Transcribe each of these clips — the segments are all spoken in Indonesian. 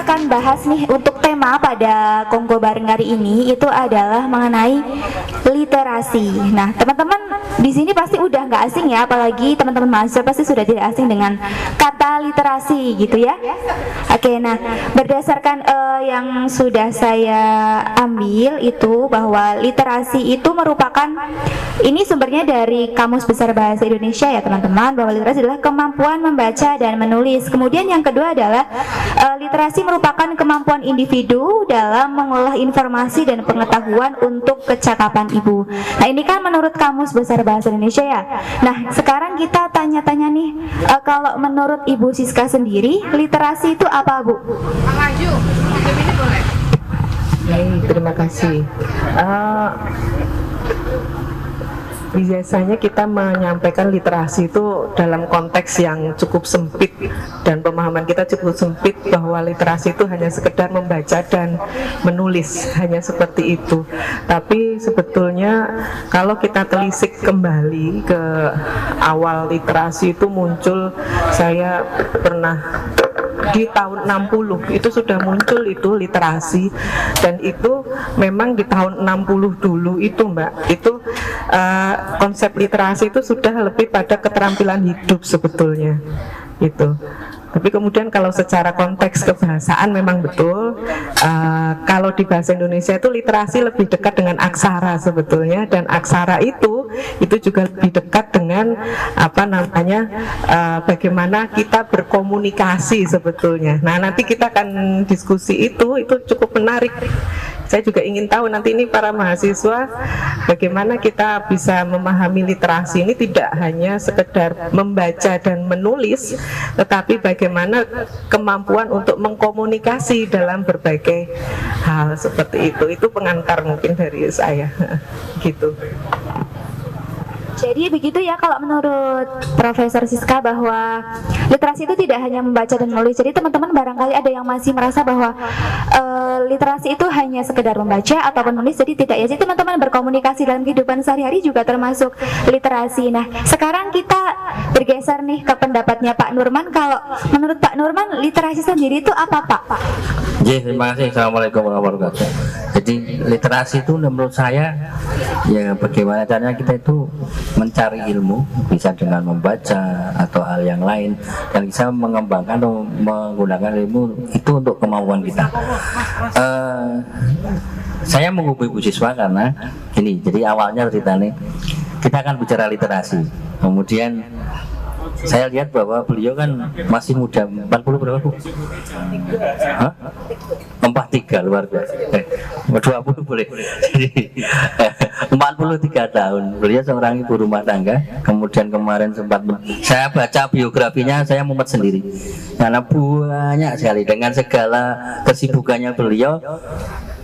akan bahas nih untuk tema pada Kongko Bareng hari ini itu adalah mengenai literasi. Nah, teman-teman di sini pasti udah nggak asing ya, apalagi teman-teman mahasiswa pasti sudah tidak asing dengan kata literasi gitu ya. Oke, nah berdasarkan yang sudah saya ambil itu bahwa literasi itu merupakan, ini sumbernya dari Kamus Besar Bahasa Indonesia ya teman-teman, bahwa literasi adalah kemampuan membaca dan menulis. Kemudian yang kedua adalah literasi merupakan kemampuan individu dalam mengolah informasi dan pengetahuan untuk kecakapan ibu. Nah ini kan menurut Kamus Besar Bahasa Indonesia ya. Nah sekarang kita tanya-tanya nih, kalau menurut Ibu Siska sendiri literasi itu apa Bu? Maju, ini boleh. Terima kasih. Biasanya kita menyampaikan literasi itu dalam konteks yang cukup sempit, dan pemahaman kita cukup sempit bahwa literasi itu hanya sekedar membaca dan menulis, hanya seperti itu. Tapi sebetulnya kalau kita telisik kembali ke awal literasi itu muncul, saya pernah di tahun 60 itu sudah muncul itu literasi, dan itu memang di tahun 60 dulu itu Mbak, itu konsep literasi itu sudah lebih pada keterampilan hidup sebetulnya itu. Tapi kemudian kalau secara konteks kebahasaan memang betul, kalau di bahasa Indonesia itu literasi lebih dekat dengan aksara sebetulnya, dan aksara itu juga lebih dekat dengan apa namanya, bagaimana kita berkomunikasi sebetulnya. Nah nanti kita akan diskusi itu cukup menarik. Saya juga ingin tahu nanti ini para mahasiswa bagaimana kita bisa memahami literasi ini tidak hanya sekedar membaca dan menulis, tetapi bagaimana kemampuan untuk mengkomunikasi dalam berbagai hal seperti itu. Itu pengantar mungkin dari saya gitu. Jadi begitu ya kalau menurut Profesor Siska, bahwa literasi itu tidak hanya membaca dan menulis. Jadi teman-teman barangkali ada yang masih merasa bahwa literasi itu hanya sekedar membaca atau menulis, jadi tidak ya. Jadi teman-teman berkomunikasi dalam kehidupan sehari-hari juga termasuk literasi. Nah sekarang kita bergeser nih ke pendapatnya Pak Nurman. Kalau menurut Pak Nurman literasi sendiri itu apa Pak? Terima kasih. Assalamualaikum warahmatullahi wabarakatuh. Jadi literasi itu menurut saya ya bagaimana caranya kita itu mencari ilmu, bisa dengan membaca atau hal yang lain, dan bisa mengembangkan atau menggunakan ilmu itu untuk kemampuan kita. Saya menghubungi Bu Siswa karena gini, jadi awalnya ceritanya kita akan bicara literasi, kemudian saya lihat bahwa beliau kan masih muda, 40 berapa Bu? Hah? 43, luar biasa. 20 boleh. Jadi 43 tahun. Beliau seorang ibu rumah tangga. Kemudian kemarin sempat saya baca biografinya, saya mumet sendiri. Karena banyak sekali dengan segala kesibukannya beliau.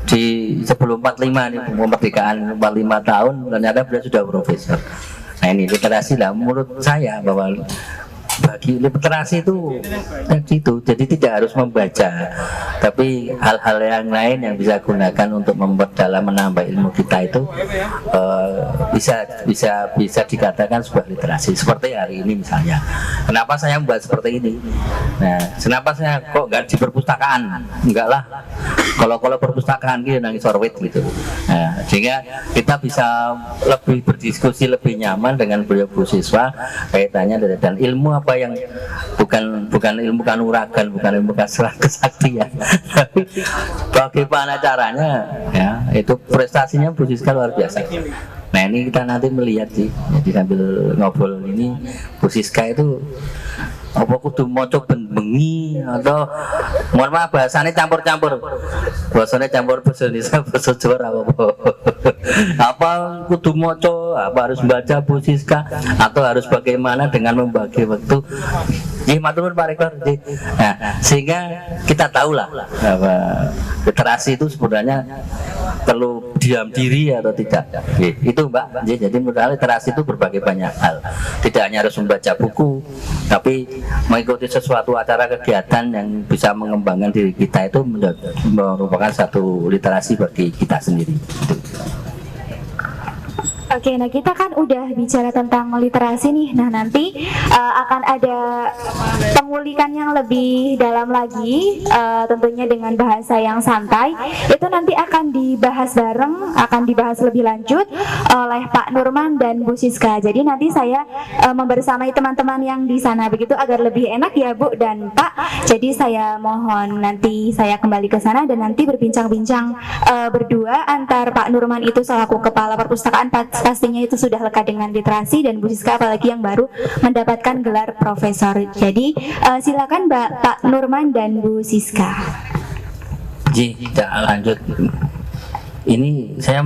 Di sebelum 45 nih, kemerdekaan 45 tahun, ternyata beliau sudah profesor. Nah ini literasi lah menurut saya, bahwa bagi literasi itu jadi tidak harus membaca, tapi hal-hal yang lain yang bisa gunakan untuk memperdalam, menambah ilmu kita itu bisa dikatakan sebuah literasi. Seperti hari ini misalnya, kenapa saya membuat seperti ini? Nah, kenapa saya kok nggak di perpustakaan? Enggak lah, kalau perpustakaan gitu nangis sorwet gitu. Nah, sehingga kita bisa lebih berdiskusi lebih nyaman dengan beliau Bu Siswa kaitannya dan ilmu apa yang bukan ilmu kanuragan, bukan ilmu kesaktian, tapi bagaimana caranya ya, itu prestasinya Bu Siska luar biasa. Nah ini kita nanti melihat sih, jadi sambil ngobrol ini Bu Siska itu apa kudu maca bengi atau mohon maaf bahasanya campur-campur, bahasanya campur bahasa Indonesia bahasa Jawa apa kudu maca, apa harus baca Bu Siska atau harus bagaimana dengan membagi waktu. Matur Pak Rektor. Nah, sehingga kita tahulah bahwa literasi itu sebenarnya perlu diam diri atau tidak. Itu Mbak. Jadi menurut saya literasi itu berbagai banyak hal. Tidak hanya harus membaca buku, tapi mengikuti sesuatu acara kegiatan yang bisa mengembangkan diri kita itu merupakan satu literasi bagi kita sendiri. Oke, nah kita kan udah bicara tentang literasi nih. Nah nanti akan ada pengulikan yang lebih dalam lagi, tentunya dengan bahasa yang santai, itu nanti akan dibahas bareng, akan dibahas lebih lanjut oleh Pak Nurman dan Bu Siska. Jadi nanti saya membersamai teman-teman yang di sana, begitu agar lebih enak ya Bu dan Pak. Jadi saya mohon nanti saya kembali ke sana dan nanti berbincang-bincang berdua antar Pak Nurman itu selaku Kepala Perpustakaan, pastinya itu sudah lekat dengan literasi, dan Bu Siska apalagi yang baru mendapatkan gelar profesor. Jadi silakan Pak Nurman dan Bu Siska. Kita lanjut. Ini saya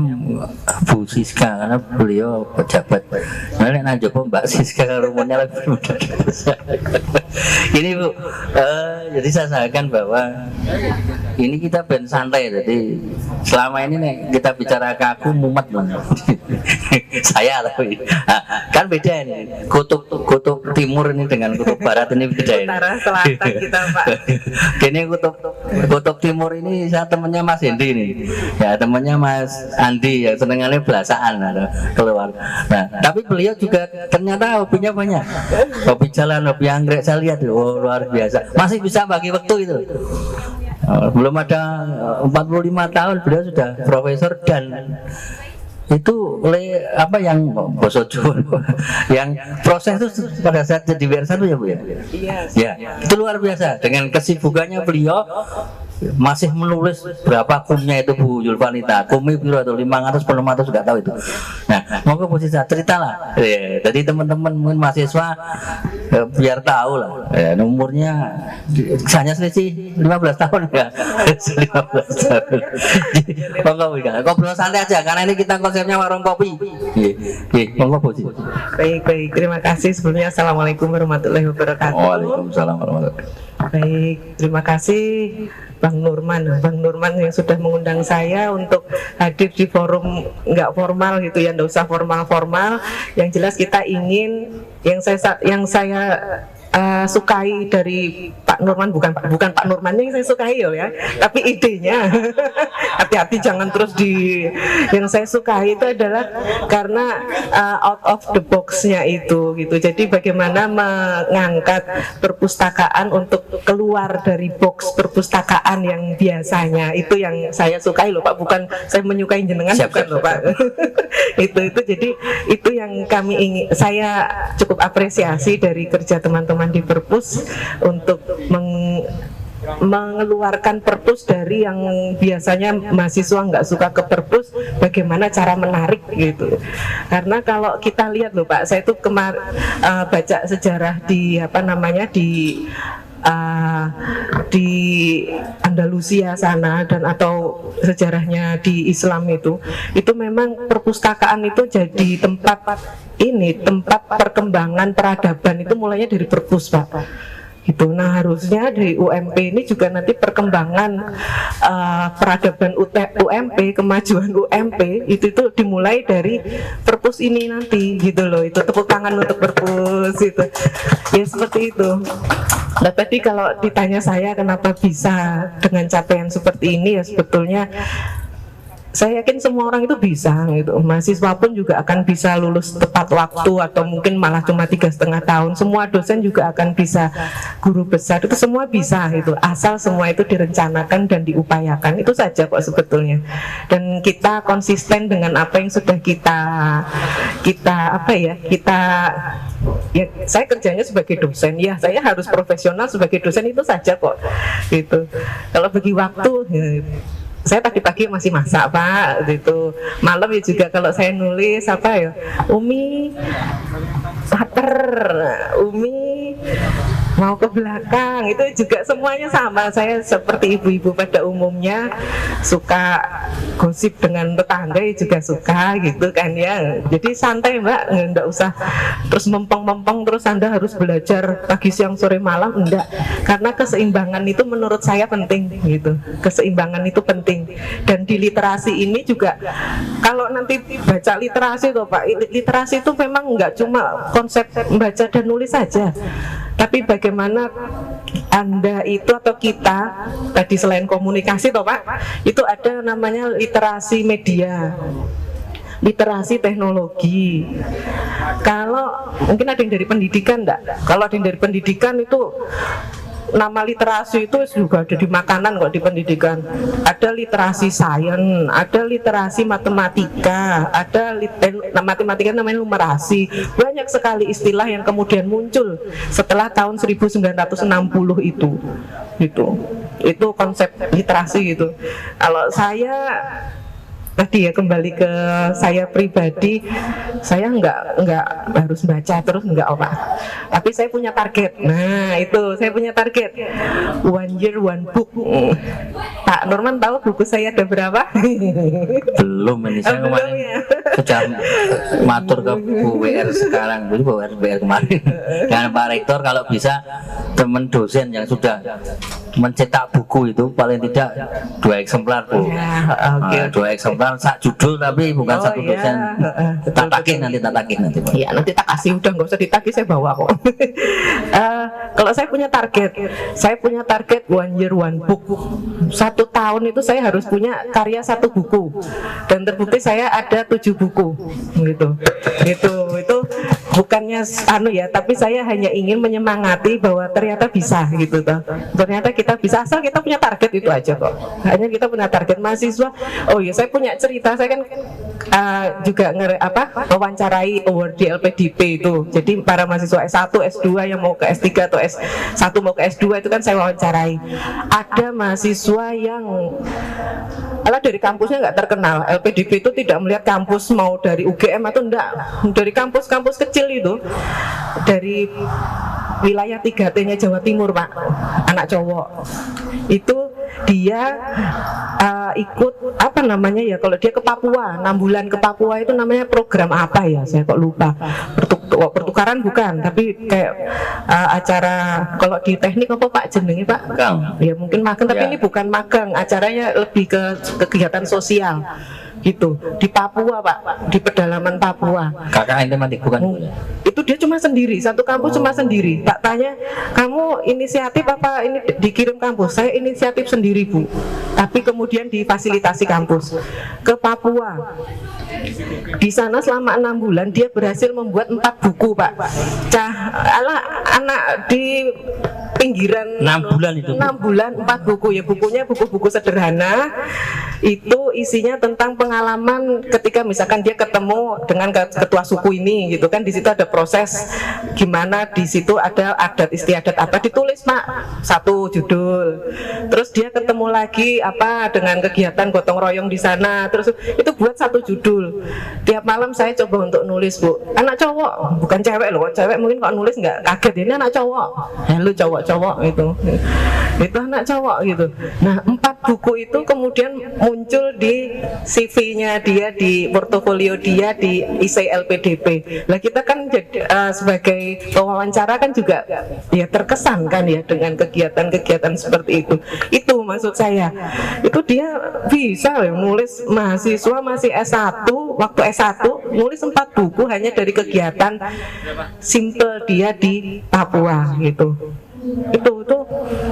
Bu Siska karena beliau pejabat. Nah, nek Joko Mbak Siska rumunnya lebih muda. Ini Bu, jadi saya sampaikan bahwa ini kita ben santai. Jadi selama ini nih kita bicara ke aku mumet banget. Saya tapi kan beda ini. Kutub timur ini dengan kutub barat ini beda ini. Utara selatan kita Pak. Ini kutub timur ini saya temannya Mas Hendi nih. Ya temannya Mas Andi yang senengannya belasaan keluar. Nah, tapi beliau juga ternyata hobinya banyak. Hobi jalan, hobi anggrek, saya lihat, oh luar biasa. Masih bisa bagi waktu itu. Belum ada 45 tahun beliau sudah profesor, dan itu apa yang boso yang proses itu pada saat jadi WR1 ya Bu ya? Iya. Ya, itu luar biasa dengan kesibukannya beliau. Masih menulis berapa kumnya itu Bu Julvanita, kumi biru atau 500 600 nggak tahu itu. Nah, monggo Bu Siska ceritalah. Ya, jadi teman-teman mungkin mahasiswa biar tahu lah. Ya, umurnya hanya selisih 15 tahun ya. 15 tahun. Monggo Bu, ngobrol santai aja karena ini kita konsepnya warung kopi. Monggo Bu Siska. Baik, terima kasih sebelumnya. Assalamualaikum warahmatullahi wabarakatuh. Waalaikumsalam warahmatullahi wabarakatuh. Baik, terima kasih Bang Nurman yang sudah mengundang saya untuk hadir di forum nggak formal gitu ya, nggak usah formal. Yang jelas kita ingin yang saya sukai dari Pak Nurman, bukan Pak Nurman yang saya sukai ya, tapi idenya. Hati-hati jangan terus yang saya sukai itu adalah karena out of the box-nya itu gitu. Jadi bagaimana mengangkat perpustakaan untuk keluar dari box perpustakaan yang biasanya, itu yang saya sukai loh Pak, bukan saya menyukai jenengan. Bukan loh Pak. itu jadi itu yang saya cukup apresiasi dari kerja teman-teman di Perpus untuk mengeluarkan perpus dari yang biasanya mahasiswa nggak suka ke perpus, bagaimana cara menarik gitu. Karena kalau kita lihat loh Pak, saya tuh baca sejarah di di Andalusia sana atau sejarahnya di Islam itu memang perpustakaan itu jadi tempat perkembangan peradaban itu mulainya dari perpus Pak. Gitu. Nah harusnya dari UMP ini juga nanti perkembangan peradaban UMP, kemajuan UMP itu dimulai dari perpus ini nanti gitu loh. Itu tepuk tangan untuk perpus itu. Ya seperti itu. Nah tadi kalau ditanya saya kenapa bisa dengan capaian seperti ini, ya sebetulnya saya yakin semua orang itu bisa gitu. Mahasiswa pun juga akan bisa lulus tepat waktu atau mungkin malah cuma 3,5 tahun. Semua dosen juga akan bisa guru besar, itu semua bisa gitu. Asal semua itu direncanakan dan diupayakan, itu saja kok sebetulnya. Dan kita konsisten dengan apa yang sudah ya saya kerjanya sebagai dosen, ya saya harus profesional sebagai dosen, itu saja kok gitu. Kalau bagi waktu saya pagi-pagi masih masak Pak, gitu. Malam ya juga kalau saya nulis Umi lapar, Umi mau ke belakang, itu juga semuanya sama. Saya seperti ibu-ibu pada umumnya suka gosip dengan tetangga, juga suka gitu kan ya. Jadi santai Mbak, nggak usah terus mempeng-mempeng terus Anda harus belajar pagi siang sore malam, enggak. Karena keseimbangan itu menurut saya penting gitu. Keseimbangan itu penting. Dan di literasi ini juga kalau nanti baca literasi tuh Pak, literasi itu memang nggak cuma konsep membaca dan nulis saja, tapi bagaimana Anda itu atau kita tadi selain komunikasi toh Pak, itu ada namanya literasi media. literasi teknologi. Kalau mungkin ada yang dari pendidikan enggak? Kalau ada yang dari pendidikan itu nama literasi itu juga ada di makanan kok, di pendidikan. Ada literasi sains, ada literasi matematika, ada matematika namanya numerasi. Banyak sekali istilah yang kemudian muncul setelah tahun 1960 itu. Itu konsep literasi gitu. Kalau saya tadi ya, kembali ke saya pribadi, saya nggak harus baca terus, nggak Pak. Tapi saya punya target. Nah itu, saya punya target 1 year 1 book. Pak Norman tahu buku saya ada berapa? Belum, ini saya kemarin sudah matur ke Bu WR sekarang, Bu WR kemarin dengan Pak Rektor, kalau bisa teman dosen yang sudah mencetak buku itu paling tidak 2 eksemplar Bu. Ya, 2 eksemplar sak judul, tapi bukan satu dosen. Tak tagih nanti Pak. Iya, nanti tak kasih, udah nggak usah ditagih, saya bawa kok. Kalau saya punya target 1 year 1 book. 1 tahun itu saya harus punya karya 1 buku, dan terbukti saya ada 7 buku gitu. Itu bukannya tapi saya hanya ingin menyemangati bahwa ternyata bisa gitu toh. Ternyata kita bisa, asal kita punya target, itu aja kok. Hanya kita punya target. Mahasiswa, oh ya, saya punya cerita, saya kan juga wawancarai award di LPDP itu. Jadi para mahasiswa S1, S2 yang mau ke S3 atau S1 mau ke S2 itu kan saya wawancarai. Ada mahasiswa yang dari kampusnya nggak terkenal. LPDP itu tidak melihat kampus mau dari UGM atau enggak, dari kampus-kampus kecil itu, dari wilayah 3T-nya Jawa Timur Pak, anak cowok itu dia ikut kalau dia ke Papua 6 bulan ke Papua, itu namanya program apa ya, saya kok lupa. Pertukaran bukan, tapi kayak acara, kalau di teknik apa Pak jenenge Pak? Magang. Ya mungkin magang, tapi ini bukan magang, acaranya lebih ke kegiatan sosial gitu di Papua Pak, di pedalaman Papua. KKN tematik bukan Bu ya? Itu dia cuma sendiri, satu kampus cuma sendiri. Tak tanya, kamu inisiatif apa ini dikirim kampus? Saya inisiatif sendiri Bu, tapi kemudian difasilitasi kampus ke Papua. Di sana selama 6 bulan dia berhasil membuat 4 buku Pak. Anak di pinggiran 6 bulan itu 6 bulan 4 buku ya, bukunya buku-buku sederhana. Itu isinya tentang pengalaman ketika misalkan dia ketemu dengan ketua suku ini gitu kan, di situ ada proses gimana, di situ ada adat istiadat apa, ditulis Pak 1 judul. Terus dia ketemu lagi dengan kegiatan gotong royong di sana, terus itu buat 1 judul. Tiap malam saya coba untuk nulis Bu, anak cowok bukan cewek loh, cewek mungkin kok nulis nggak kaget, ini anak cowok, lu cowok itu anak cowok gitu. Nah 4 buku itu kemudian muncul di CV-nya dia, di portofolio dia di ISEI LPDP. Lah kita kan sebagai pewawancara kan juga ya terkesan kan ya dengan kegiatan-kegiatan seperti itu. Itu maksud saya. Itu dia bisa loh nulis, mahasiswa masih S1, waktu S1 nulis 4 buku hanya dari kegiatan simple dia di Papua gitu.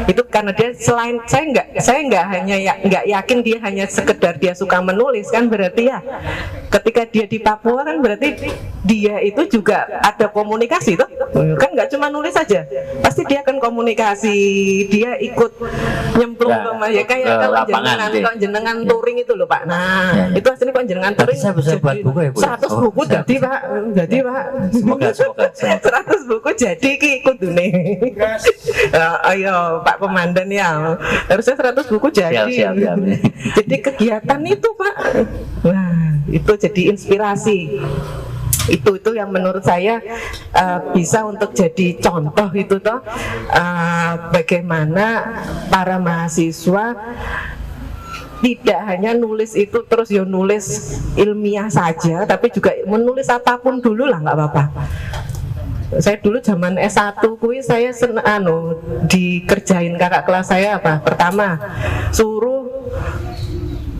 Itu karena dia, selain saya nggak yakin dia hanya sekedar dia suka menulis kan, berarti ya ketika dia di Papua kan berarti dia itu juga ada komunikasi tuh kan, nggak cuma nulis saja, pasti dia akan komunikasi, dia ikut nyemplung kayak kalau jenengan touring itu loh Pak. Nah itu hasilnya kok jenengan touring saya bisa buat buku ya Bu? 100 buku jadi Pak, semoga 100 buku jadi ikut dunia. Ayo Pak Komandan ya, harusnya 100 buku jadi. Siap. Jadi kegiatan itu Pak, wah itu jadi inspirasi. Itu yang menurut saya bisa untuk jadi contoh itu toh, bagaimana para mahasiswa tidak hanya nulis itu terus nulis ilmiah saja, tapi juga menulis apapun dulu lah, nggak apa-apa. Saya dulu zaman S1 kuwi saya dikerjain kakak kelas saya pertama suruh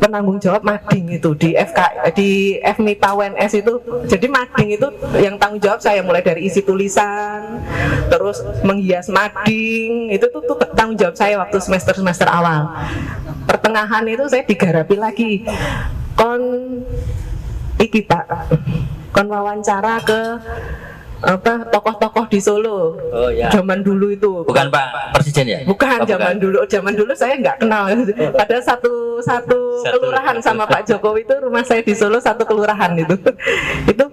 penanggung jawab mading itu di FMIPA UNS itu. Jadi mading itu yang tanggung jawab saya, mulai dari isi tulisan terus menghias mading, itu tuh tanggung jawab saya waktu semester awal. Pertengahan itu saya digarapi lagi iki Pak, kon wawancara ke tokoh-tokoh di Solo. Oh ya. Zaman dulu itu. Bukan Pak Presiden ya? Bukan, Oh, zaman dulu saya nggak kenal. Pada satu kelurahan sama Pak Jokowi itu, rumah saya di Solo satu kelurahan itu. Itu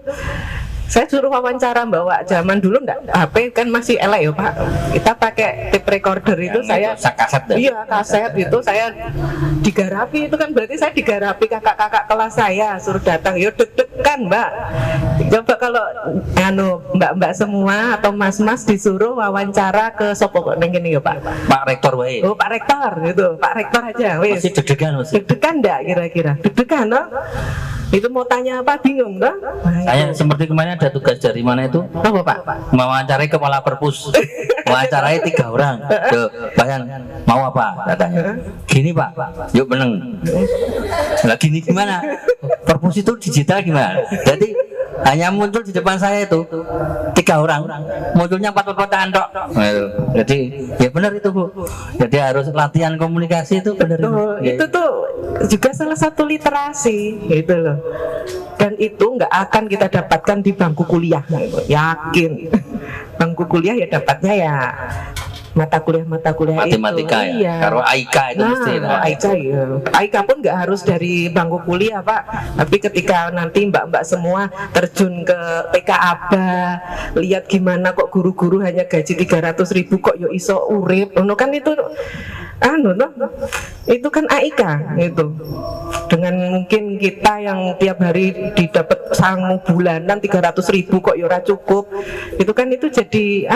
saya suruh wawancara bawa, zaman dulu enggak, HP kan masih elek ya Pak, kita pakai tape recorder itu. Yang saya kaset deh. Iya, kaset itu saya digarapi, itu kan berarti saya digarapi kakak-kakak kelas saya, suruh datang, yo deg-degan Mbak. Coba kalau mbak-mbak semua atau mas-mas disuruh wawancara ke sopo kok ning kene ya Pak. Pak Rektor wae. Oh Pak Rektor gitu, Pak Rektor aja wis. Masih deg-degan masih. Deg-degan enggak kira-kira? Deg-degan no? Itu mau tanya apa bingung toh? Saya seperti kemarin ada tugas dari mana itu? Apa Pak? Mewawancarai kepala perpus. Mewawancarai 3 orang. Tuh, bayang mau apa katanya? Gini Pak, yuk meneng. Lah gini gimana? Perpus itu digital gimana? Jadi hanya muncul di depan saya itu 3 orang, munculnya 4 kotaan tok. Jadi ya benar itu Bu. Jadi harus latihan komunikasi itu benar itu tuh juga salah satu literasi gitu loh. Dan itu nggak akan kita dapatkan di bangku kuliah, yakin. Bangku kuliah ya dapatnya ya mata kuliah matematika itu. Ya. Kalau AIK itu mesti. AIK pun nggak harus dari bangku kuliah Pak. Tapi ketika nanti mbak-mbak semua terjun ke PKABA, lihat gimana kok guru-guru hanya gaji 300.000 kok yo iso urip. Kan itu itu kan AIK itu. Dengan mungkin kita yang tiap hari didapat sangu bulanan 300.000 kok ya ora cukup. Itu kan itu jadi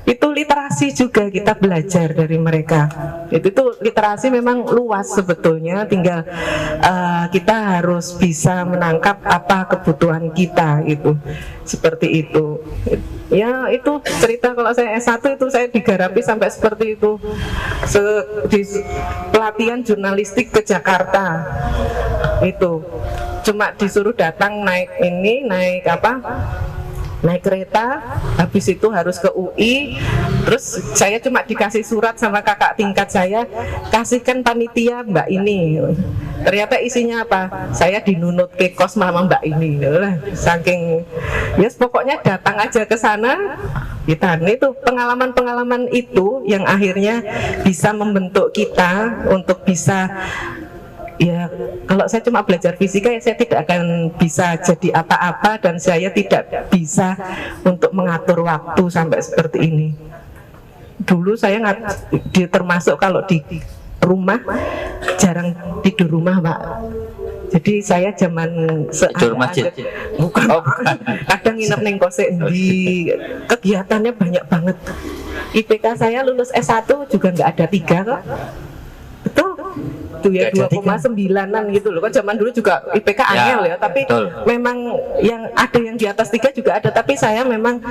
itu literasi juga kita belajar dari mereka. Itu literasi memang luas sebetulnya, tinggal kita harus bisa menangkap apa kebutuhan kita itu. Seperti itu. Ya itu cerita kalau saya S1 itu saya digarapi sampai seperti itu. Di pelatihan jurnalistik ke Jakarta itu cuma disuruh datang naik kereta, habis itu harus ke UI, terus saya cuma dikasih surat sama kakak tingkat saya, kasihkan panitia Mbak ini. Ternyata isinya apa? Saya dinunut ke kos mama Mbak ini. Saking pokoknya datang aja ke sana. Itu pengalaman-pengalaman itu yang akhirnya bisa membentuk kita untuk bisa. Ya, kalau saya cuma belajar fisika ya saya tidak akan bisa jadi apa-apa, dan saya tidak bisa untuk mengatur waktu sampai seperti ini. Dulu saya termasuk kalau di rumah jarang tidur rumah Pak. Jadi saya zaman tidur masjid. Bukan. Kadang nginep neng kose di kegiatannya banyak banget. IPK saya lulus S1 juga nggak ada 3 kok. Betul. Itu ya 2,9an gitu loh. Kan zaman dulu juga IPK angel ya, tapi betul. Memang yang ada yang di atas 3 juga ada, tapi saya memang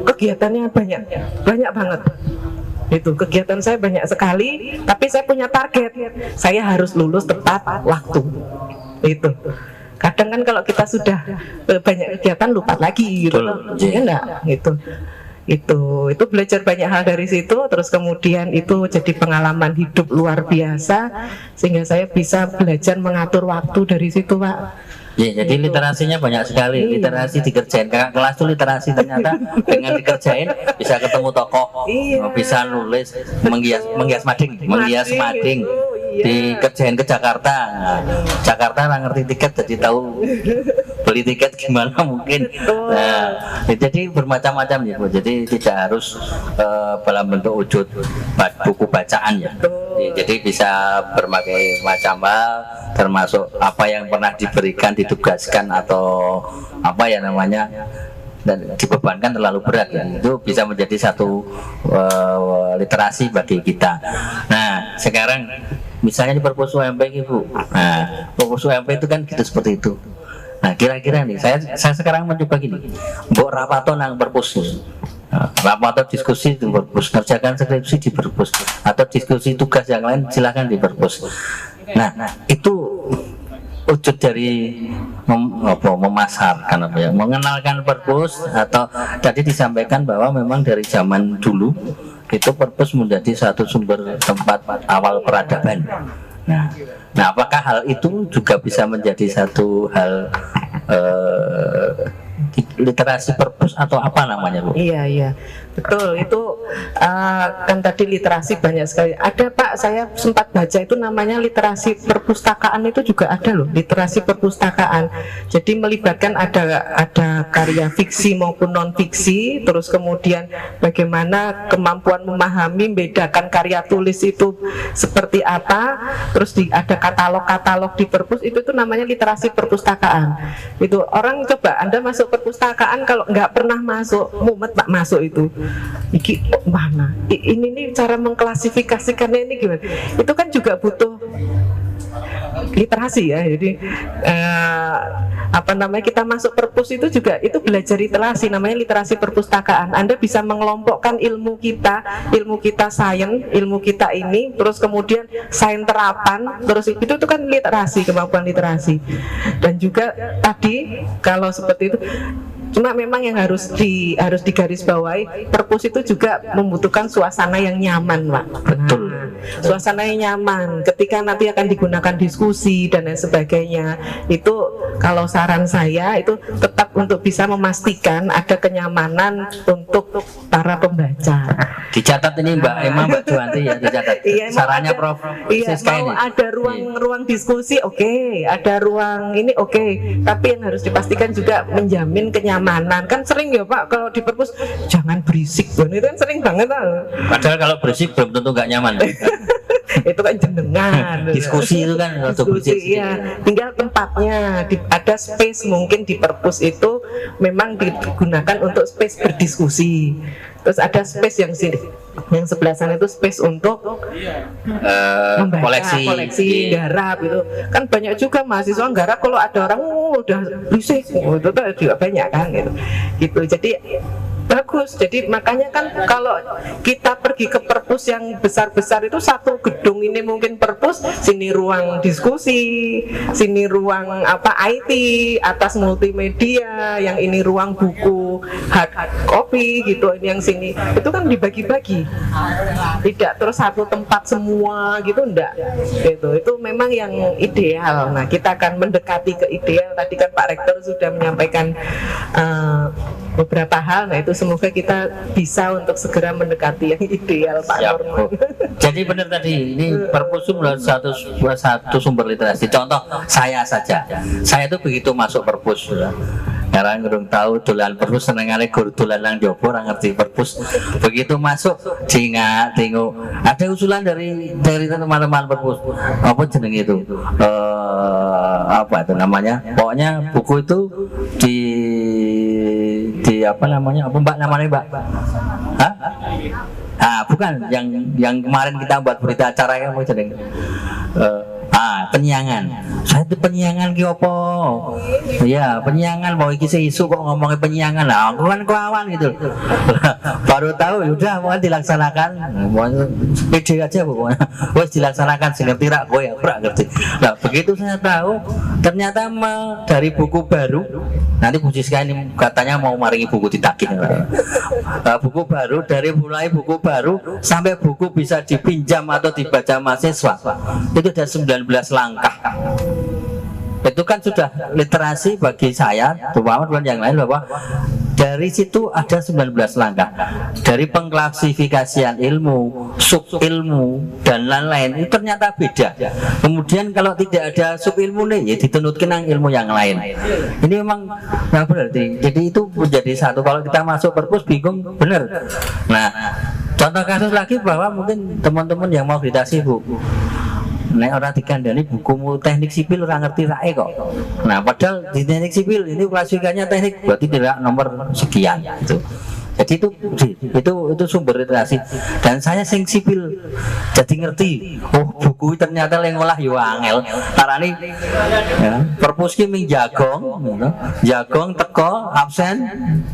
kegiatannya banyak banget. Itu kegiatan saya banyak sekali, tapi saya punya target. Saya harus lulus tepat waktu. Itu. Kadang kan kalau kita sudah banyak kegiatan lupa lagi gitu loh. Ya enggak gitu. Itu belajar banyak hal dari situ, terus kemudian itu jadi pengalaman hidup luar biasa sehingga saya bisa belajar mengatur waktu dari situ Pak. Ya, jadi literasinya banyak sekali. Literasi dikerjain. Kakak kelas itu literasi ternyata dengan dikerjain bisa ketemu tokoh, bisa nulis, menghias mading. Dikerjain ke Jakarta. Jakarta nggak ngerti tiket, jadi tahu beli tiket gimana mungkin. Nah, jadi bermacam-macam ya Bu. Jadi tidak harus dalam bentuk wujud buku bacaan ya. Jadi bisa berbagai macam hal, termasuk apa yang pernah diberikan, ditugaskan atau apa ya namanya, dan dibebankan terlalu berat ya. Itu bisa menjadi satu literasi bagi kita. Nah sekarang misalnya di Perpus UMP Bu, nah Perpus UMP itu kan gitu seperti itu. Nah kira-kira nih saya sekarang mencoba gini, mbok rapato nang Perpus. Rapat atau diskusi di Perpus, kerjakan skripsi di Perpus, atau diskusi tugas yang lain silakan di Perpus. Nah itu wujud dari memasarkan mengenalkan Perpus, atau tadi disampaikan bahwa memang dari zaman dulu itu Perpus menjadi satu sumber tempat awal peradaban. Nah, apakah hal itu juga bisa menjadi satu hal literasi purpose atau apa namanya, Bu? Iya, betul. Itu kan tadi literasi banyak sekali. Ada, Pak, saya sempat baca itu namanya literasi perpustakaan, itu juga ada loh, literasi perpustakaan. Jadi melibatkan ada karya fiksi maupun non fiksi, terus kemudian bagaimana kemampuan memahami, membedakan karya tulis itu seperti apa, terus ada katalog-katalog di perpus, itu tuh namanya literasi perpustakaan. Itu orang coba Anda masuk perpustakaan, kalau nggak pernah masuk, mumet Pak masuk itu. Iki mana? Ini nih cara mengklasifikasikannya ini gimana? Itu kan juga butuh literasi ya. Jadi kita masuk perpus itu juga itu belajar literasi, namanya literasi perpustakaan. Anda bisa mengelompokkan ilmu kita sains, ilmu kita ini, terus kemudian sains terapan, terus itu tuh kan literasi, kemampuan literasi. Dan juga tadi kalau seperti itu, cuma memang yang harus digarisbawahi, perpus itu juga membutuhkan suasana yang nyaman, Pak. Betul. Suasana yang nyaman ketika nanti akan digunakan diskusi dan lain sebagainya. Itu kalau saran saya itu tetap untuk bisa memastikan ada kenyamanan untuk para pembaca. Dicatat ini Mbak Emma, Mbak Juwanti ya, dicatat. Iya, sarannya ada, Prof. Iya, Siska mau ini. ada ruang diskusi, oke. Ada ruang ini, oke. Tapi yang harus dipastikan juga menjamin kenyamanan. Kan sering ya Pak, kalau di perpus jangan berisik, itu kan sering banget. Padahal kalau berisik belum tentu nggak nyaman. Itu kan jenengan. Diskusi itu kan diskusi, iya. Tinggal tempatnya, ada space mungkin di perpus itu memang digunakan untuk space berdiskusi. Terus ada space yang sini, yang sebelah sana itu space untuk membaca, koleksi garap itu. Kan banyak juga mahasiswa garap, kalau ada orang udah berisik, itu tuh juga banyak kan gitu. Jadi bagus. Jadi makanya kan kalau kita pergi ke perpus yang besar-besar itu, satu gedung ini mungkin perpus, sini ruang diskusi, sini ruang IT, atas multimedia, yang ini ruang buku hard copy gitu, ini yang sini itu kan dibagi-bagi, tidak terus satu tempat semua gitu, enggak gitu. Itu memang yang ideal. Nah, kita akan mendekati ke ideal. Tadi kan Pak Rektor sudah menyampaikan beberapa hal. Nah, itu semoga kita bisa untuk segera mendekati yang ideal, Pak Norman. Jadi benar tadi, ini perpus adalah satu sumber literasi. Contoh saya saja, saya itu begitu masuk perpus, karena nggak tahu dolan perpus, senengane guru dolan nang jopo, orang ngerti perpus. Begitu masuk, tengok ada usulan dari teman-teman perpus, apa jeneng itu, apa itu namanya, pokoknya buku itu di apa namanya, apa Mbak namanya Mbak? Hah? Bukan yang kemarin kita buat berita acara yang mau jeneng. Penyiangan. Saya itu penyiangan ki opo? Iya, penyiangan mau iki isu kok ngomongin penyiangan. Lah, aku kan kawan gitu. Baru tahu, yaudah mau dilaksanakan. Pede aja pokoknya. Wes dilaksanakan, sing ngerti rak kowe, aku rak ngerti. Nah, begitu saya tahu ternyata dari buku baru, nanti Bu Siska ini katanya mau maringi buku ditagih. Buku baru, dari mulai buku baru sampai buku bisa dipinjam atau dibaca mahasiswa, itu ada 19 langkah. Itu kan sudah literasi bagi saya, terutama dengan yang lain, bahwa dari situ ada 19 langkah. Dari pengklasifikasian ilmu, sub ilmu dan lain-lain, itu ternyata beda. Kemudian kalau tidak ada sub ilmu nih, ya ditenutkan ilmu yang lain. Ini memang nah berarti. Jadi itu menjadi satu. Kalau kita masuk perpus bingung, benar. Nah, contoh kasus lagi bahwa mungkin teman-teman yang mau literasi Bu, nek orang dikandani bukumu teknik sipil orang ngerti rae kok. Nah, padahal di teknik sipil ini klasifikasinya teknik, berarti tidak nomor sekian gitu. Jadi itu sumber literasi. Dan saya sing sipil jadi ngerti, oh buku ternyata yang ngolah yo angel. Tarani ya, perpus ki ming jagong teko absen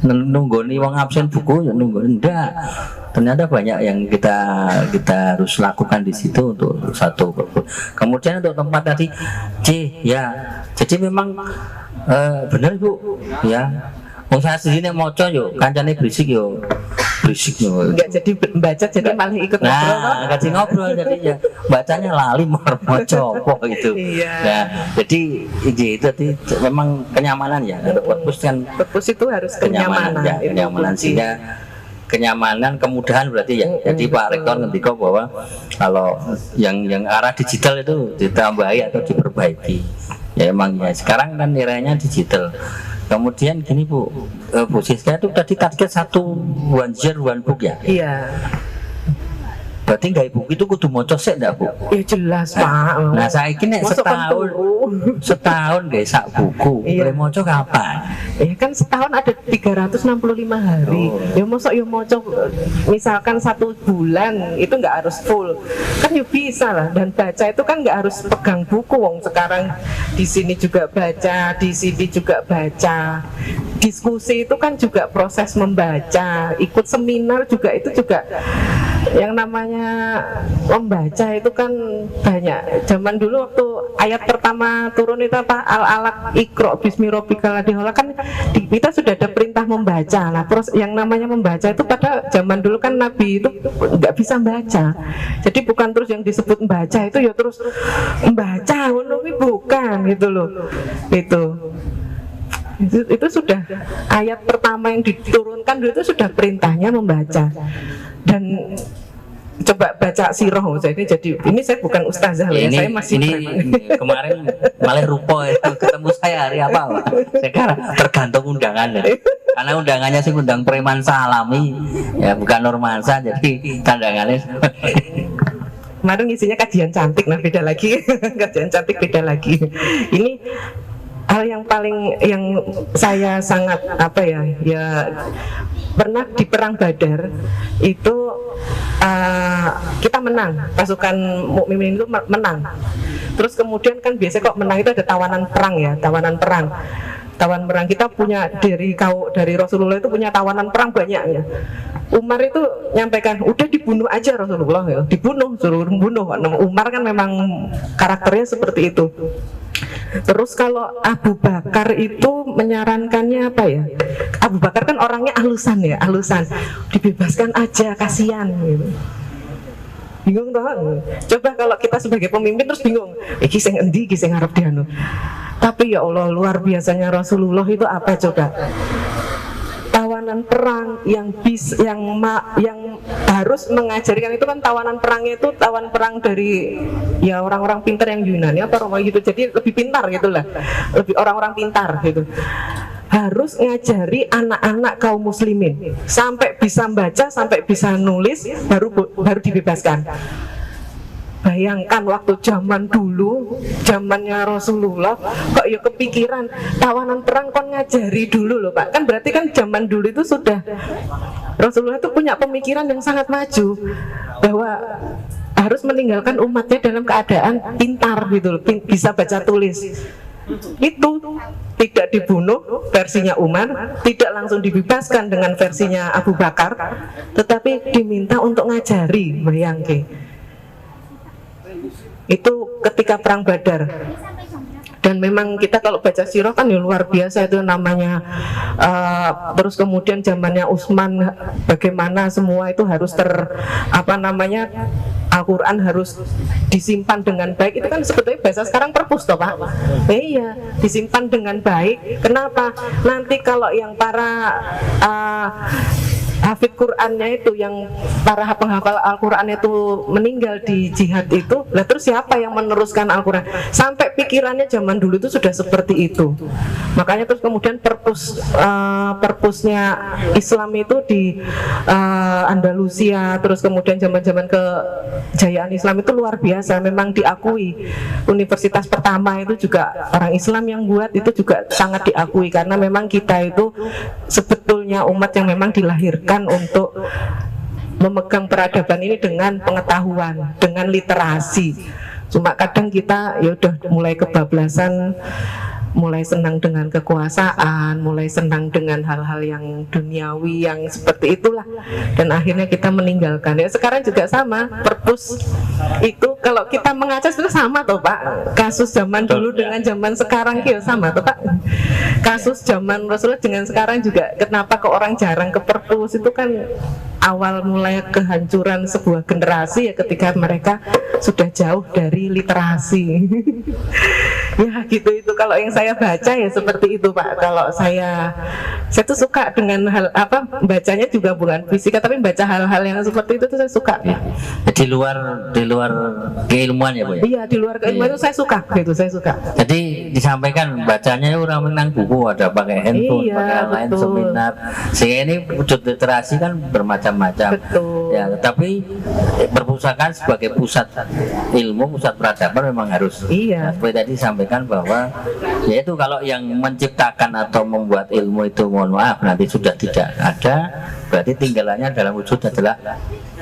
nunggoni wong absen buku ya nunggu ndak. Ternyata banyak yang kita harus lakukan di situ untuk satu perpus. Kemudian untuk tempat tadi, ya. Jadi memang benar Bu, ya. Wong saya sendiri maca yo kancane berisik yo. Berisik yo. Enggak jadi baca, jadi malah ikut ngobrol. Nah, kasih ngobrol jadi ya bacanya lali mar maca apa gitu. Iya. Nah, jadi itu tadi memang kenyamanan ya. Untuk perpus kan Perpus itu harus kenyamanan. ya, Itu kenyamanan kunci. sehingga kenyamanan, kemudahan berarti ya. Jadi Pak Rektor ngendika bahwa kalau yang arah digital itu ditambahi atau diperbaiki. Ya emang ya sekarang kan eranya digital. Kemudian gini Bu Siska itu tadi target one year one book ya. Iya. Berarti nggak buku itu kudu maca sik ndak Bu? Ya jelas Pak. Nah saya ini Masuk kan setahun guys sak buku. Iya. Boleh maca kapan? Ya kan setahun ada 365 hari. Oh. Ya mosok ya maca misalkan 1 bulan itu nggak harus full. Kan ya bisa lah, dan baca itu kan nggak harus pegang buku. Wong sekarang di sini juga baca, di sini juga baca. Diskusi itu kan juga proses membaca. Ikut seminar juga itu juga yang namanya membaca itu kan banyak. Zaman dulu waktu ayat pertama turun itu apa, al-alaq ikro bismi rabbikal ladzi khalaq, kan kita sudah ada perintah membaca. Nah terus yang namanya membaca itu pada zaman dulu kan Nabi itu nggak bisa baca, jadi bukan terus yang disebut membaca itu ya terus membaca, bukan gitu loh. Itu sudah ayat pertama yang diturunkan dulu itu sudah perintahnya membaca. Dan coba baca sirah jadi ini saya bukan ustazah ya, saya masih kemarin malah rupa itu ketemu saya hari apa Pak? Sekarang tergantung undangan ya. Karena undangannya sih undang preman salami ya, bukan Nurmansa, jadi tandangannya kemarin isinya kajian cantik, nah beda lagi. Kajian cantik beda lagi. Ini hal yang paling yang saya sangat apa ya pernah di perang Badar itu kita menang, pasukan mukminin itu menang. Terus kemudian kan biasanya kok menang itu ada tawanan perang ya, tawanan perang kita punya dari Rasulullah itu punya tawanan perang banyak ya. Umar itu nyampaikan udah dibunuh aja Rasulullah ya, suruh bunuh. Umar kan memang karakternya seperti itu. Terus kalau Abu Bakar itu menyarankannya apa ya? Abu Bakar kan orangnya alusan, dibebaskan aja, kasihan gitu. Bingung toh? Coba kalau kita sebagai pemimpin terus bingung, iki sing endi, iki sing arep dianu. Tapi ya Allah, luar biasanya Rasulullah itu apa coba? Tawanan perang yang harus mengajarkan itu kan tawanan perangnya itu tawan perang dari ya orang-orang pintar yang Yunani apa Roma gitu, jadi lebih pintar gitulah, lebih orang-orang pintar gitu. Harus ngajari anak-anak kaum muslimin sampai bisa baca, sampai bisa nulis, baru dibebaskan. Bayangkan waktu zaman dulu, zamannya Rasulullah, kok ya kepikiran tawanan perang kon ngajari dulu loh Pak. Kan berarti kan zaman dulu itu sudah Rasulullah itu punya pemikiran yang sangat maju bahwa harus meninggalkan umatnya dalam keadaan pintar gitu loh, bisa baca tulis. Itu tidak dibunuh versinya Umar, tidak langsung dibebaskan dengan versinya Abu Bakar, tetapi diminta untuk ngajari, bayangke. Itu ketika perang Badar. Dan memang kita kalau baca sirah kan ya luar biasa itu namanya. Terus kemudian zamannya Utsman bagaimana semua itu harus Al-Quran harus disimpan dengan baik. Itu kan sebetulnya bahasa sekarang perpus toh Pak. Iya, disimpan dengan baik. Kenapa? Nanti kalau yang para hafid Qurannya itu, yang para penghafal Al-Quran itu meninggal di jihad itu, lah terus siapa yang meneruskan Al-Quran? Sampai pikirannya zaman dulu itu sudah seperti itu. Makanya terus kemudian perpusnya Islam itu di Andalusia, terus kemudian zaman-zaman kejayaan Islam itu luar biasa, memang diakui. Universitas pertama itu juga orang Islam yang buat, itu juga sangat diakui karena memang kita itu sebetulnya umat yang memang dilahirkan untuk memegang peradaban ini dengan pengetahuan, dengan literasi. Cuma kadang kita ya udah mulai kebablasan, mulai senang dengan kekuasaan, mulai senang dengan hal-hal yang duniawi yang seperti itulah, dan akhirnya kita meninggalkan. Ya sekarang juga sama, perpus itu kalau kita mengaca itu sama toh Pak, kasus zaman dulu dengan zaman sekarang ya sama toh Pak, kasus zaman Rasulullah dengan sekarang juga. Kenapa kok orang jarang ke perpus? Itu kan awal mulai kehancuran sebuah generasi ya ketika mereka sudah jauh dari literasi. Ya gitu, itu kalau yang saya baca ya seperti itu Pak. Kalau saya tuh suka dengan hal apa, bacanya juga bukan fisika tapi baca hal-hal yang seperti itu tuh saya suka Pak. Di luar keilmuan ya Bu ya? Iya, di luar keilmuan itu saya suka gitu, saya suka. Jadi disampaikan bacanya orang menang buku, ada pakai handphone, Iya, pakai lain betul. seminar. Sehingga ini wujud literasi kan bermacam-macam. Betul. Ya, tapi perpustakaan sebagai pusat ilmu, pusat peradaban memang harus. Iya. Nah, seperti tadi disampaikan bahwa yaitu kalau yang menciptakan atau membuat ilmu itu mohon maaf nanti sudah tidak ada, berarti tinggalannya dalam wujud adalah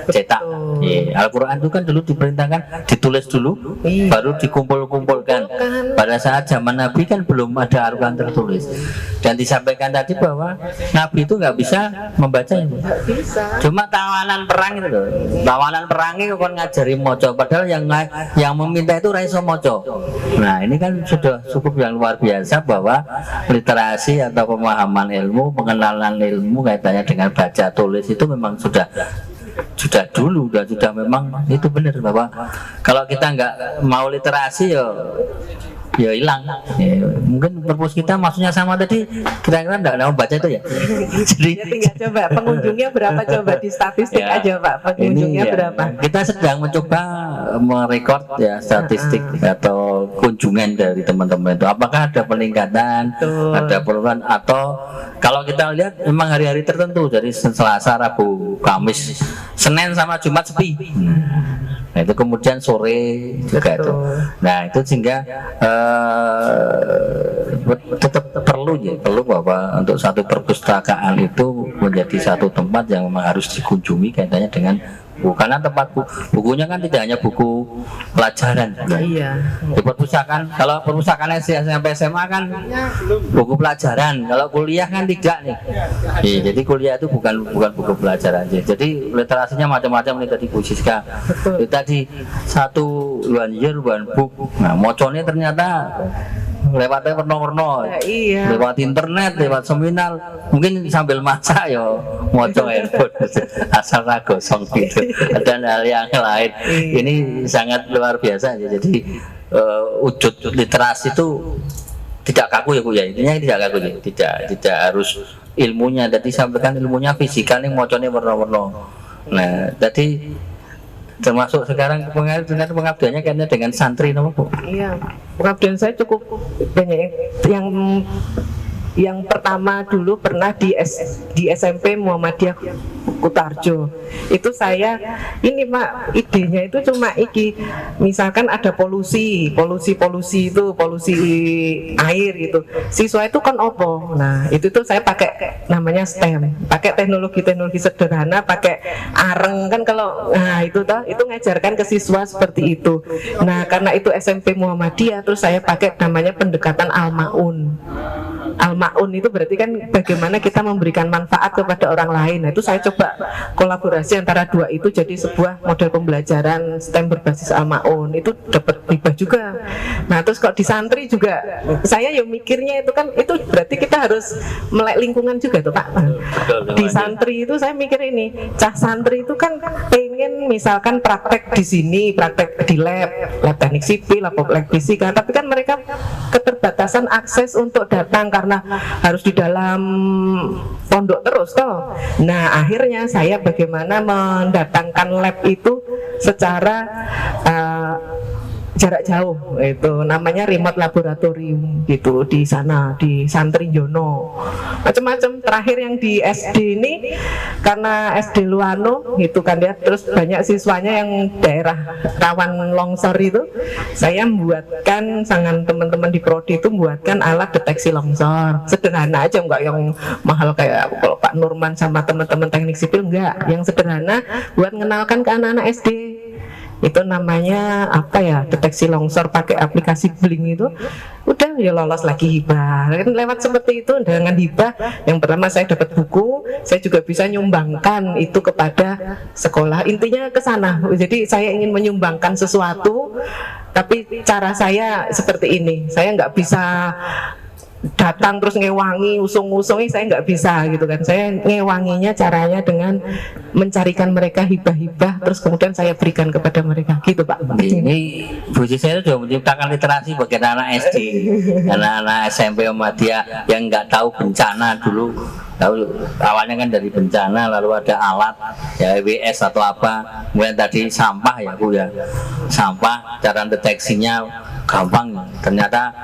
cetak. Ya, Al-Quran itu kan dulu diperintahkan ditulis dulu, Iya. baru dikumpul-kumpulkan. Pada saat zaman Nabi kan belum ada Al-Quran tertulis. Dan disampaikan tadi bahwa Nabi itu nggak bisa membacanya. Bisa. Cuma tawanan perang itu loh. Tawanan perang itu kan ngajari moco, padahal yang meminta itu raiso moco. Nah ini kan sudah cukup yang luar biasa bahwa literasi atau pemahaman ilmu, pengenalan ilmu kaitannya dengan baca tulis itu memang sudah dulu dan sudah memang itu benar bahwa kalau kita nggak mau literasi ya hilang. Ya, mungkin perpus kita maksudnya sama tadi, kira-kira enggak mau baca itu ya. Jadi Ya tinggal coba pengunjungnya berapa, coba di statistik ya, aja Pak, pengunjungnya ini ya, berapa. kita sedang mencoba merekod ya statistik atau kunjungan dari teman-teman itu, apakah ada peningkatan, Betul. ada penurunan, atau kalau kita lihat memang hari-hari tertentu dari Selasa, Rabu, Kamis, Senin sama Jumat sepi. Nah itu kemudian sore juga itu. Nah itu sehingga tetap perlu bahwa untuk satu perpustakaan itu menjadi satu tempat yang memang harus dikunjungi kaitannya dengan buku. Karena tempat bukunya kan tidak hanya buku pelajaran. Iya. Di perpustakaan, kalau perpustakaan SD sampai SMA kan buku pelajaran, kalau kuliah kan tidak nih. Iya, jadi kuliah itu bukan buku pelajaran aja. Jadi literasinya macam-macam nih tadi Bu Siska. Itu tadi satu one year one book. Nah, mocone ternyata lewatnya warna-warna, Iya. lewat internet, lewat seminar, mungkin sambil masak ya moco handphone asal gosong gitu, dan hal yang lain. Ini sangat luar biasa ya. Jadi wujud literasi itu tidak kaku ya Bu ya, intinya tidak kaku ya, tidak harus ilmunya. Jadi sampaikan ilmunya fisika nih, mocone warna-warna. Nah tadi termasuk sekarang pengabdiannya kayaknya dengan santri nama Bu. Iya, pengabdian saya cukup banyak. Yang pertama dulu pernah di SMP Muhammadiyah Kutarjo. Itu saya ini Pak, idenya itu cuma misalkan ada polusi itu polusi air gitu. Siswa itu kan opo. Nah, itu tuh saya pakai namanya STEM, pakai teknologi sederhana, pakai areng kan kalau itu ngajarkan ke siswa seperti itu. Nah, karena itu SMP Muhammadiyah, terus saya pakai namanya pendekatan Al-Maun. Al-Maun itu berarti kan bagaimana kita memberikan manfaat kepada orang lain. Nah, itu saya coba kolaborasi antara dua itu jadi sebuah model pembelajaran STEM berbasis Al-Maun. Itu dapat hibah juga. Nah, terus kalau di santri juga saya mikirnya itu kan itu berarti kita harus melek lingkungan juga tuh Pak. Di santri itu saya mikir ini, cah santri itu kan pengen misalkan praktek di sini, praktek di lab teknik sipil, lab fisika, tapi kan mereka keterbatasan akses untuk datang karena harus di dalam pondok terus toh. Nah, akhirnya saya bagaimana mendatangkan lab itu secara jarak jauh, itu namanya remote laboratorium gitu di sana di Santri Jono, macam-macam. Terakhir yang di SD ini karena SD Luano gitu kan ya, terus banyak siswanya yang daerah rawan longsor itu, saya membuatkan sangat teman-teman di prodi itu membuatkan alat deteksi longsor sederhana aja, enggak yang mahal kayak kalau Pak Nurman sama teman-teman teknik sipil, enggak, yang sederhana buat mengenalkan ke anak-anak SD. itu namanya apa ya, deteksi longsor pakai aplikasi Blink itu, udah ya lolos lagi hibah. Kan lewat seperti itu dengan hibah, yang pertama saya dapat buku, saya juga bisa nyumbangkan itu kepada sekolah. Intinya ke sana. Jadi saya ingin menyumbangkan sesuatu, tapi cara saya seperti ini. Saya nggak bisa datang terus ngewangi, usung-usungi, saya nggak bisa gitu kan. Saya ngewanginya caranya dengan mencarikan mereka hibah-hibah, terus kemudian saya berikan kepada mereka gitu Pak. Ini Bu Cis saya sudah menciptakan literasi bagi anak SD, anak-anak SMP Muhammadiyah yang nggak tahu bencana dulu. Tahu awalnya kan dari bencana, lalu ada alat ya EWS atau apa, kemudian tadi sampah ya Bu ya, sampah cara deteksinya gampang, ternyata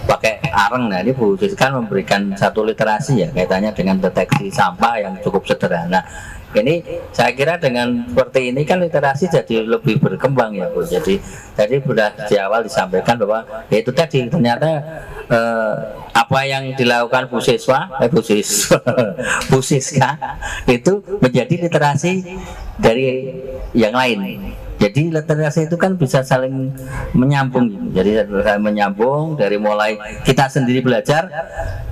pakai areng. Nah ini Bu Cis kan memberikan satu literasi ya kaitannya dengan deteksi sampah yang cukup sederhana. Ini saya kira dengan seperti ini kan literasi jadi lebih berkembang ya Bu. Jadi sudah di awal disampaikan bahwa ya itu tadi ternyata apa yang dilakukan Bu Siska itu menjadi literasi dari yang lain. Jadi literasi itu kan bisa saling menyambung. Jadi saling menyambung dari mulai kita sendiri belajar.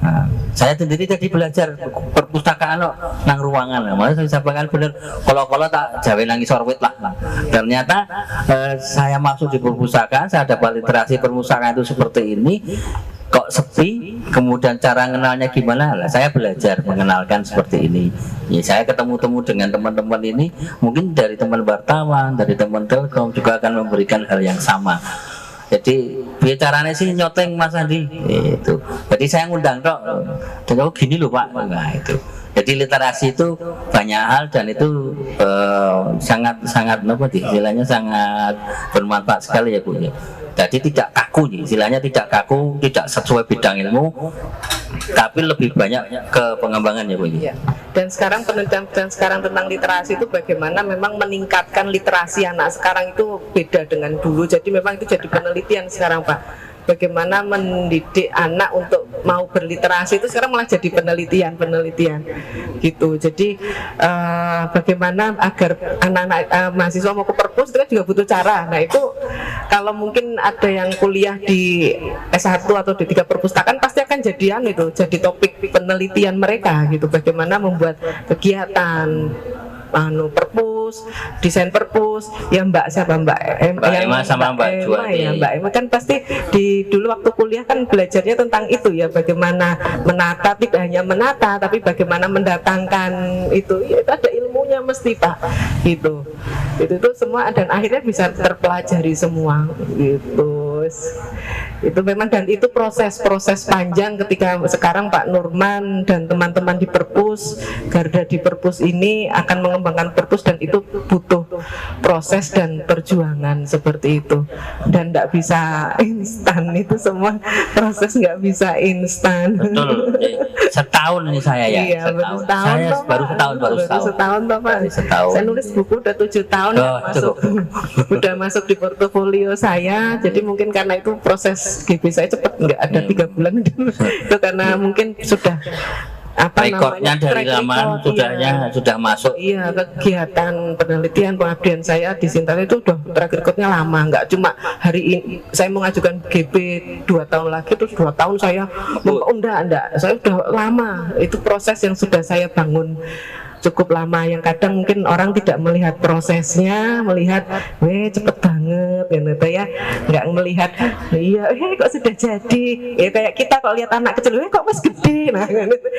Nah, saya sendiri tadi belajar perpustakaan nang ruangan. Malah saya sampaikan bener. Kalau tak jawe nangis sorwit lah. Ternyata saya masuk di perpustakaan, saya dapat literasi perpustakaan itu seperti ini. Kok sepi, kemudian cara mengenalnya gimana? Lah, saya belajar mengenalkan seperti ini. Ya, saya ketemu-temu dengan teman-teman ini, mungkin dari teman wartawan, dari teman Telkom juga akan memberikan hal yang sama. Jadi bicaranya sih nyoteng Mas Andi itu. Jadi saya ngundang kok. Dan oh gini loh Pak. Nah itu. Jadi literasi itu banyak hal dan itu sangat istilahnya sangat bermanfaat sekali ya Bu ya. Jadi tidak kaku nih, istilahnya tidak kaku, tidak sesuai bidang ilmu, tapi lebih banyak ke pengembangan ya Bu. Ya. Dan sekarang penelitian sekarang tentang literasi itu bagaimana memang meningkatkan literasi anak sekarang itu beda dengan dulu. Jadi memang itu jadi penelitian sekarang Pak. Bagaimana mendidik anak untuk mau berliterasi itu sekarang malah jadi penelitian gitu. Jadi bagaimana agar anak-anak mahasiswa mau ke perpus itu kan juga butuh cara. Nah itu kalau mungkin ada yang kuliah di S1 atau D3 perpustakaan pasti akan jadi topik penelitian mereka gitu. Bagaimana membuat kegiatan perpus, desain perpus, ya Mbak Emma sama Mbak Juwati. Ya Mbak Emma kan pasti dulu waktu kuliah kan belajarnya tentang itu ya, bagaimana menata, tidak hanya menata tapi bagaimana mendatangkan itu, ya itu ada ilmunya mesti Pak gitu. Itu semua dan akhirnya bisa terpelajari semua gitu. Itu memang, dan itu proses panjang ketika sekarang Pak Nurman dan teman-teman di perpus, Garda di perpus ini akan mengembangkan perpus, dan itu butuh proses dan perjuangan seperti itu, dan tidak bisa instan. Itu semua proses nggak bisa instan. Betul. Setahun ini saya ya. Iya, baru setahun Pak. Saya nulis buku udah 7 tahun udah masuk di portofolio saya. Jadi mungkin karena itu proses GB saya cepat, nggak ada 3 bulan itu karena mungkin sudah rekornya dari zaman sudah masuk. Iya, kegiatan penelitian pengabdian saya di Sintayong itu udah track recordnya lama, nggak cuma hari ini saya mengajukan GB 2 tahun lagi terus 2 tahun saya enggak, saya udah lama. Itu proses yang sudah saya bangun cukup lama, yang kadang mungkin orang tidak melihat prosesnya, melihat cepet banget gitu ya, nggak melihat kok sudah jadi ya, kayak kita kalau lihat anak kecil kok mas gede, nah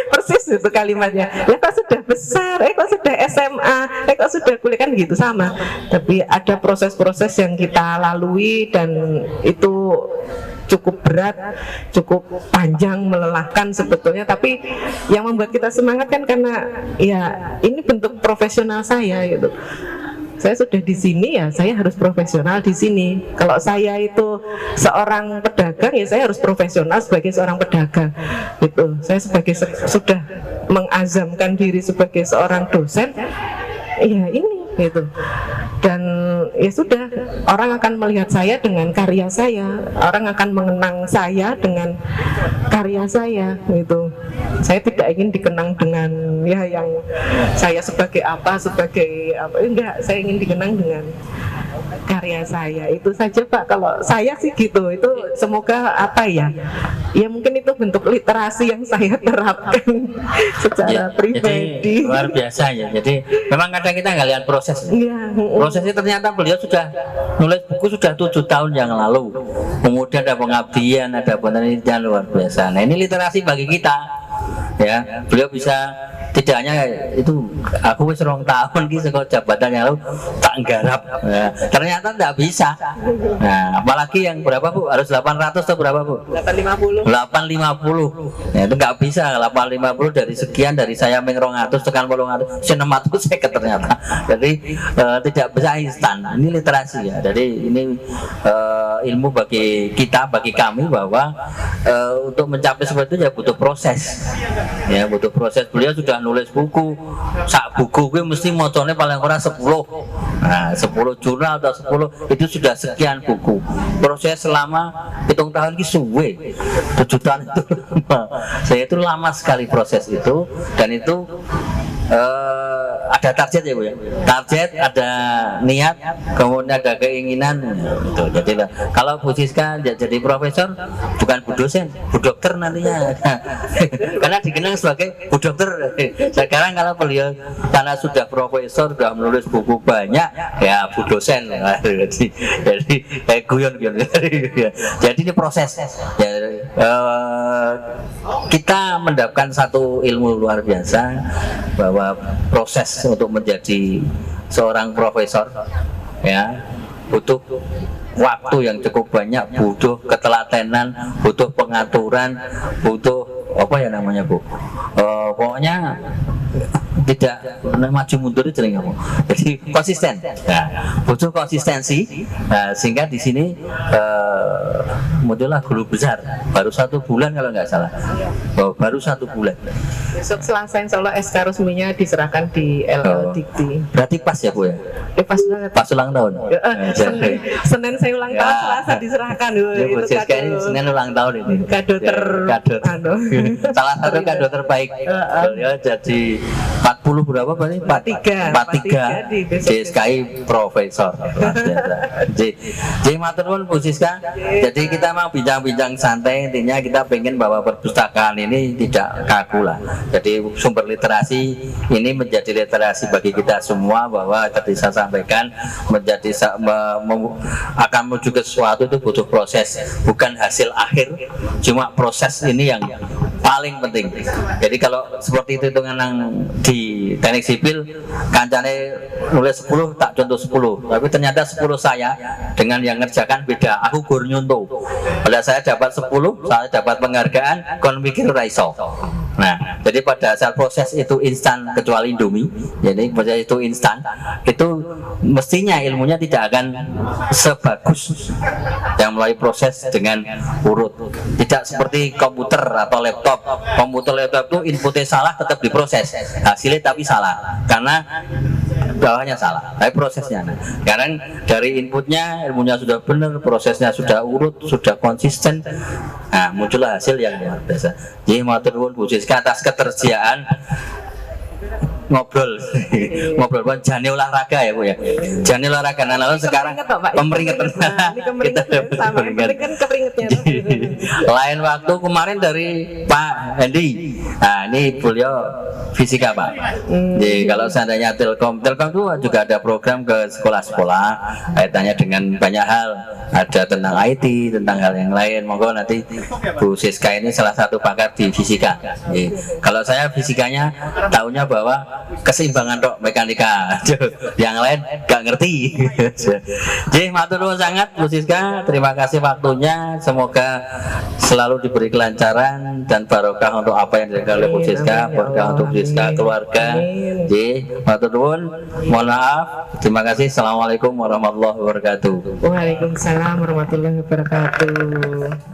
persis itu kalimatnya, kok sudah besar, kok sudah SMA, kok sudah kuliah, kan gitu sama. Tapi ada proses-proses yang kita lalui dan itu cukup berat, cukup panjang, melelahkan sebetulnya, tapi yang membuat kita semangat kan karena ya ini bentuk profesional saya gitu. Saya sudah di sini ya, saya harus profesional di sini. Kalau saya itu seorang pedagang ya saya harus profesional sebagai seorang pedagang. Gitu. Saya sudah mengazamkan diri sebagai seorang dosen. Ya ini gitu. Dan ya sudah, orang akan melihat saya dengan karya saya, orang akan mengenang saya dengan karya saya gitu. Saya tidak ingin dikenang dengan yang saya sebagai apa, enggak, saya ingin dikenang dengan karya saya. Itu saja Pak, kalau saya sih gitu. Itu semoga apa ya, ya mungkin itu bentuk literasi yang saya terapkan secara pribadi. Jadi luar biasa ya. Jadi memang kadang kita nggak lihat proses. Iya. Prosesnya ternyata beliau sudah nulis buku sudah 7 tahun yang lalu. Kemudian ada pengabdian, ada penelitian luar biasa. Nah ini literasi bagi kita, ya. Beliau bisa tidak hanya itu aku wis 2 tahun gitu kok jabatan yang lalu tak nggarap. Nah, ternyata tidak bisa. Nah apalagi yang berapa Bu? Harus 800 atau berapa Bu? 850. 850. Ya, itu nggak bisa 850 dari sekian, dari saya meng 200 tekan 800 600 saya ternyata. Jadi tidak bisa instan. Ini literasi ya. Jadi ini ilmu bagi kita, bagi kami bahwa untuk mencapai seperti itu ya butuh proses. Ya butuh proses. Beliau sudah nulis buku, sak buku gue mesti mocone paling kurang 10. Nah, 10 jurnal atau 10 itu sudah sekian buku. Proses selama 7 tahun ini suwe. 7 tahun itu lama. Saya itu lama sekali proses itu, dan itu ada target ya Bu ya. Target, ada niat, kemudian ada keinginan gitu. Jadi kalau Bu Siska jadi profesor bukan Bu dosen, Bu dokter nantinya. Karena dikenal sebagai Bu dokter. Sekarang kalau beliau karena sudah profesor, sudah menulis buku banyak, ya Bu dosen. Jadi guyon. Jadi ini proses. Ya, kita mendapatkan satu ilmu luar biasa bahwa proses untuk menjadi seorang profesor ya butuh waktu yang cukup banyak, butuh ketelatenan, butuh pengaturan, butuh apa ya namanya Bu, pokoknya tidak maju mundur itu jadi kamu. Jadi konsisten. Nah, butuh konsistensi. Nah, sehingga di sini muncullah guru besar. Baru 1 bulan kalau nggak salah. Oh, baru 1 bulan. Besok Selasa insya Allah SK resminya diserahkan di LL Dikti. Berarti pas ya Bu ya? Pas banget. Pas ulang tahun. Senin saya ulang tahun, Ya. Selasa diserahkan. Bu Siska ini Senin ulang tahun ini. Kado Kado. Salah satu kado terbaik. Beliau jadi 40 berapa berarti? 43 di JSKI Profesor. Jadi matur nuwun Bu Siska. Jadi kita mau bincang-bincang santai, intinya kita pengen bahwa perpustakaan ini tidak kaku lah. Jadi sumber literasi ini menjadi literasi bagi kita semua, bahwa tadi saya sampaikan menjadi akan menuju ke sesuatu itu butuh proses, bukan hasil akhir, cuma proses ini yang paling penting. Jadi kalau seperti itu hitungan di teknik sipil, kancane nulis 10 tak contoh 10, tapi ternyata 10 saya dengan yang ngerjakan beda. Aku gur nyontoh. Pada saya dapat 10, saya dapat penghargaan, kon mikir ora iso. Nah, jadi pada saat proses itu instan, kecuali Indomie, jadi proses itu instan, itu mestinya ilmunya tidak akan sebagus yang melalui proses dengan urut. Tidak seperti komputer atau laptop. Komputer, laptop itu inputnya salah tetap diproses, hasilnya tapi salah karena bawahnya salah, tapi prosesnya. Karena dari inputnya ilmunya sudah benar, prosesnya sudah urut, sudah konsisten. Nah, muncullah hasil yang luar biasa. Jadi matur nuwun Bu Siska atas ketersediaan ngobrol pun jane olahraga ya Bu ya. Jane olahraga. Nah, lalu sekarang pemeringatan. Kita sama kan keperingetnya. Lain waktu kemarin dari Pak Hendi. Nah, ini beliau fisika Pak. Jadi kalau seandainya Telkom itu juga ada program ke sekolah-sekolah kaitannya dengan banyak hal. Ada tentang IT, tentang hal yang lain. Monggo nanti Bu Siska ini salah satu pakar di fisika. Jadi, kalau saya fisikanya tahunya bahwa keseimbangan tok mekanika, yang lain gak ngerti. Jadi matur nuwun sangat Bu Siska, terima kasih waktunya, semoga selalu diberi kelancaran dan barokah untuk apa yang dilakukan oleh Bu Siska, barokah untuk Bu Siska keluarga. Jadi matur nuwun, mohon maaf, terima kasih. Assalamualaikum warahmatullahi wabarakatuh. Waalaikumsalam warahmatullahi wabarakatuh.